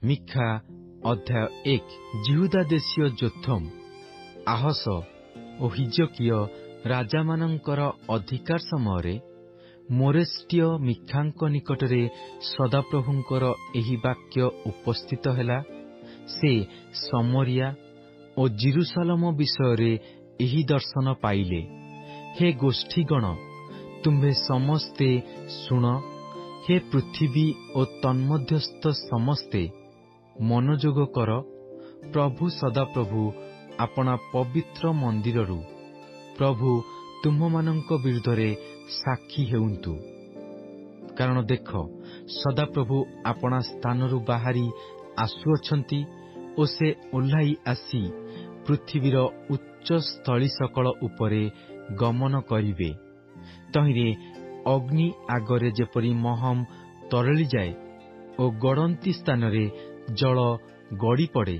ମିଖା ଅଧ୍ୟାୟ 1। ଜିହୁଦା ଦେଶୀୟ ଯୋଥମ, ଆହସ ଓ ହିଜକିୟ ରାଜାମାନଙ୍କର ଅଧିକାର ସମୟରେ ମୋରେଷ୍ଟିୟ ମିଖାଙ୍କ ନିକଟରେ ସଦାପ୍ରଭୁଙ୍କର ଏହି ବାକ୍ୟ ଉପସ୍ଥିତ ହେଲା। ସେ ସମରିଆ ଓ ଜିରୁସାଲମ ବିଷୟରେ ଏହି ଦର୍ଶନ ପାଇଲେ। ହେ ଗୋଷ୍ଠୀଗଣ, ତୁମ୍ଭେ ସମସ୍ତେ ଶୁଣ। ହେ ପୃଥିବୀ ଓ ତନ୍ମଧ୍ୟସ୍ଥ ସମସ୍ତେ ମନୋଯୋଗ କର। ପ୍ରଭୁ ସଦାପ୍ରଭୁ ଆପଣା ପବିତ୍ର ମନ୍ଦିରରୁ ପ୍ରଭୁ ତୁମ୍ଭମାନଙ୍କ ବିରୁଦ୍ଧରେ ସାକ୍ଷୀ ହେଉନ୍ତୁ। କାରଣ ଦେଖ, ସଦାପ୍ରଭୁ ଆପଣା ସ୍ଥାନରୁ ବାହାରି ଆସୁଅଛନ୍ତି ଓ ସେ ଓହ୍ଲାଇ ଆସି ପୃଥିବୀର ଉଚ୍ଚ ସ୍ଥଳୀ ସକଳ ଉପରେ ଗମନ କରିବେ। ତହିଁରେ ଅଗ୍ନି ଆଗରେ ଯେପରି ମହମ ତରଳିଯାଏ ଓ ଗଡ଼ନ୍ତି ସ୍ଥାନରେ ଜଳ ଗଡ଼ିପଡ଼େ,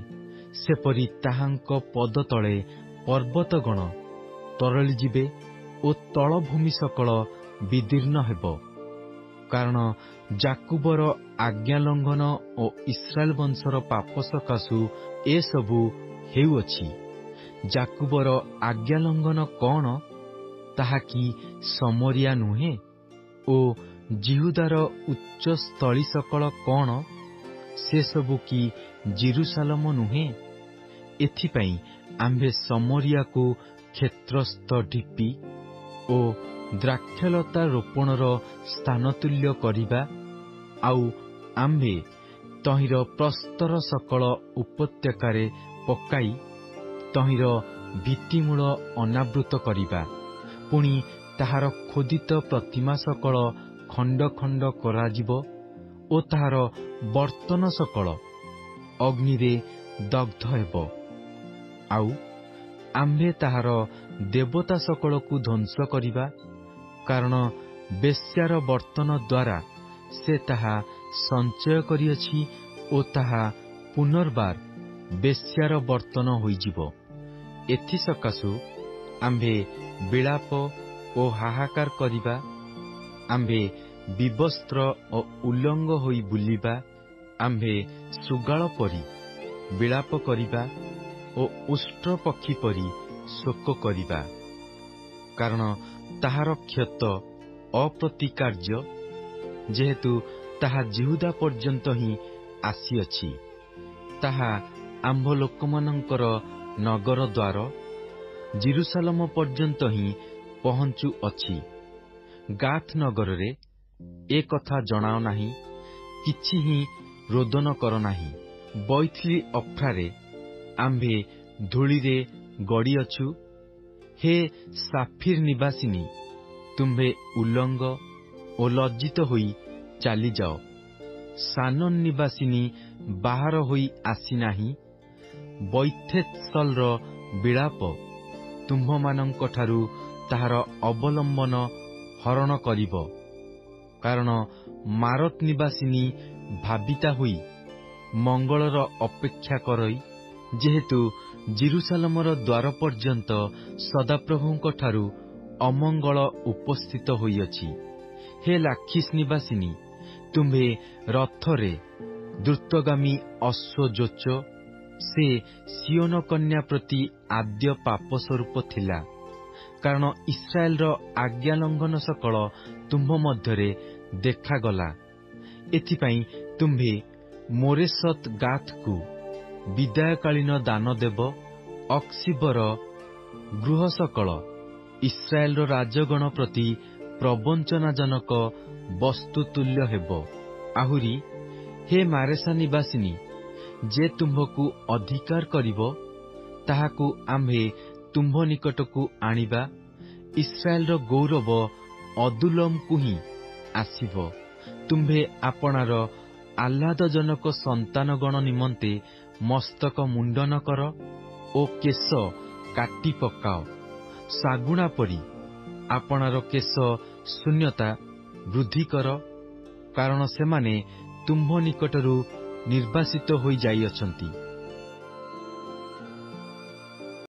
ସେପରି ତାହାଙ୍କ ପଦତଳେ ପର୍ବତଗଣ ତରଳିଯିବେ ଓ ତଳଭୂମି ସକଳ ବିଦୀର୍ଣ୍ଣ ହେବ। କାରଣ ଯାକୁବର ଆଜ୍ଞା ଲଙ୍ଘନ ଓ ଇସ୍ରାଏଲ ବଂଶର ପାପ ସକାଶୁ ଏସବୁ ହେଉଅଛି। ଯାକୁବର ଆଜ୍ଞା ଲଙ୍ଘନ କଣ? ତାହା କି ସମରିଆ ନୁହେଁ? ଓ ଜିହୁଦାର ଉଚ୍ଚ ସ୍ଥଳୀ ସକଳ କଣ? ସେସବୁ କି ଜିରୁସାଲମ ନୁହେଁ? ଏଥିପାଇଁ ଆମ୍ଭେ ସମରିଆକୁ କ୍ଷେତ୍ରସ୍ଥ ଢିପି ଓ ଦ୍ରାକ୍ଷଲତା ରୋପଣର ସ୍ଥାନତୁଲ୍ୟ କରିବା, ଆଉ ଆମ୍ଭେ ତହିଁର ପ୍ରସ୍ତର ସକଳ ଉପତ୍ୟକାରେ ପକାଇ ତହିଁର ଭିତ୍ତିମୂଳ ଅନାବୃତ କରିବା। ପୁଣି ତାହାର ଖୋଦିତ ପ୍ରତିମା ସକଳ ଖଣ୍ଡ ଖଣ୍ଡ କରାଯିବ ଓ ତାହାର ବର୍ତ୍ତନ ସକଳ ଅଗ୍ନିରେ ଦଗ୍ଧ ହେବ। ଆଉ ଆମ୍ଭେ ତାହାର ଦେବତା ସକଳକୁ ଧ୍ୱଂସ କରିବା। କାରଣ ବେଶ୍ୟାର ବର୍ତ୍ତନ ଦ୍ୱାରା ସେ ତାହା ସଞ୍ଚୟ କରିଅଛି ଓ ତାହା ପୁନର୍ବାର ବେଶ୍ୟାର ବର୍ତ୍ତନ ହୋଇଯିବ। ଏଥିସକାଶୁ ଆମ୍ଭେ ବିଳାପ ଓ ହାହାକାର କରିବା। ଆମ୍ଭେ ବିବସ୍ତ୍ର ଓ ଉଲଙ୍ଗ ହୋଇ ବୁଲିବା। ଆମ୍ଭେ ଶୃଗାଳ ପରି ବିଳାପ କରିବା ଓ ଉଷ୍ଟ୍ର ପକ୍ଷୀ ପରି ଶୋକ କରିବା। କାରଣ ତାହାର କ୍ଷତ ଅପ୍ରତିକାର୍ଯ୍ୟ, ଯେହେତୁ ତାହା ଜିହୁଦା ପର୍ଯ୍ୟନ୍ତ ହିଁ ଆସିଅଛି। ତାହା ଆମ୍ଭ ଲୋକମାନଙ୍କର ନଗର ଦ୍ୱାର ଜିରୁସାଲମ ପର୍ଯ୍ୟନ୍ତ ହିଁ ପହଞ୍ଚୁଅଛି। ଗାଥ ନଗରରେ ଏ କଥା ଜଣାଅ ନାହିଁ, କିଛି ହିଁ ରୋଦନ କର ନାହିଁ। ବୈଥିଲି ଅଫ୍ରାରେ ଆମ୍ଭେ ଧୂଳିରେ ଗଡ଼ିଅଛୁ। ହେ ସାଫିର ନିବାସିନୀ, ତୁମ୍ଭେ ଉଲଙ୍ଗ ଓ ଲଜ୍ଜିତ ହୋଇ ଚାଲିଯାଅ। ସାନନ ନିବାସିନୀ ବାହାର ହୋଇ ଆସିନାହିଁ। ବୈଥେତ୍ସଲର ବିଳାପ ତୁମ୍ଭମାନଙ୍କଠାରୁ ତାହାର ଅବଲମ୍ବନ ହରଣ କରିବ। କାରଣ ମାରତ ନିବାସିନୀ ଭାବିତା ହୋଇ ମଙ୍ଗଳର ଅପେକ୍ଷା କରଇ, ଯେହେତୁ ଜିରୁସାଲମର ଦ୍ୱାର ପର୍ଯ୍ୟନ୍ତ ସଦାପ୍ରଭୁଙ୍କଠାରୁ ଅମଙ୍ଗଳ ଉପସ୍ଥିତ ହୋଇଅଛି। ହେ ଲାଖିସ୍ ନିବାସିନୀ, ତୁମ୍ଭେ ରଥରେ ଦ୍ରୁତଗାମୀ ଅଶ୍ୱ ଯୋଚ। ସେ ସିଓନ କନ୍ୟା ପ୍ରତି ଆଦ୍ୟ ପାପ ସ୍ୱରୂପ ଥିଲା। କାରଣ ଇସ୍ରାଏଲର ଆଜ୍ଞା ଲଙ୍ଘନ ସକଳ ତୁମ୍ଭ ମଧ୍ୟରେ ଦେଖାଗଲା। ଏଥିପାଇଁ ତୁମ୍ଭେ ମୋରେସତ୍ ଗାଥକୁ ବିଦାୟକାଳୀନ ଦାନ ଦେବ। ଅକ୍ସିବର ଗୃହ ସକଳ ଇସ୍ରାଏଲର ରାଜଗଣ ପ୍ରତି ପ୍ରବଞ୍ଚନାଜନକ ବସ୍ତୁ ତୁଲ୍ୟ ହେବ। ଆହୁରି ହେ ମାରେସା ନିବାସିନୀ, ଯେ ତୁମ୍ଭକୁ ଅଧିକାର କରିବ, ତାହାକୁ ଆମ୍ଭେ ତୁମ୍ଭ ନିକଟକୁ ଆଣିବା। ଇସ୍ରାଏଲର ଗୌରବ ଅଦୁଲ୍ଲମକୁ ହିଁ ଆସିବ। ତୁମ୍ଭେ ଆପଣାର ଆହ୍ଲାଦଜନକ ସନ୍ତାନଗଣ ନିମନ୍ତେ ମସ୍ତକ ମୁଣ୍ଡନ କର ଓ କେଶ କାଟି ପକାଅ। ଶାଗୁଣା ପରି ଆପଣାର କେଶ ଶୂନ୍ୟତା ବୃଦ୍ଧି କର। କାରଣ ସେମାନେ ତୁମ୍ଭ ନିକଟରୁ ନିର୍ବାସିତ ହୋଇ ଯାଇଅଛନ୍ତି।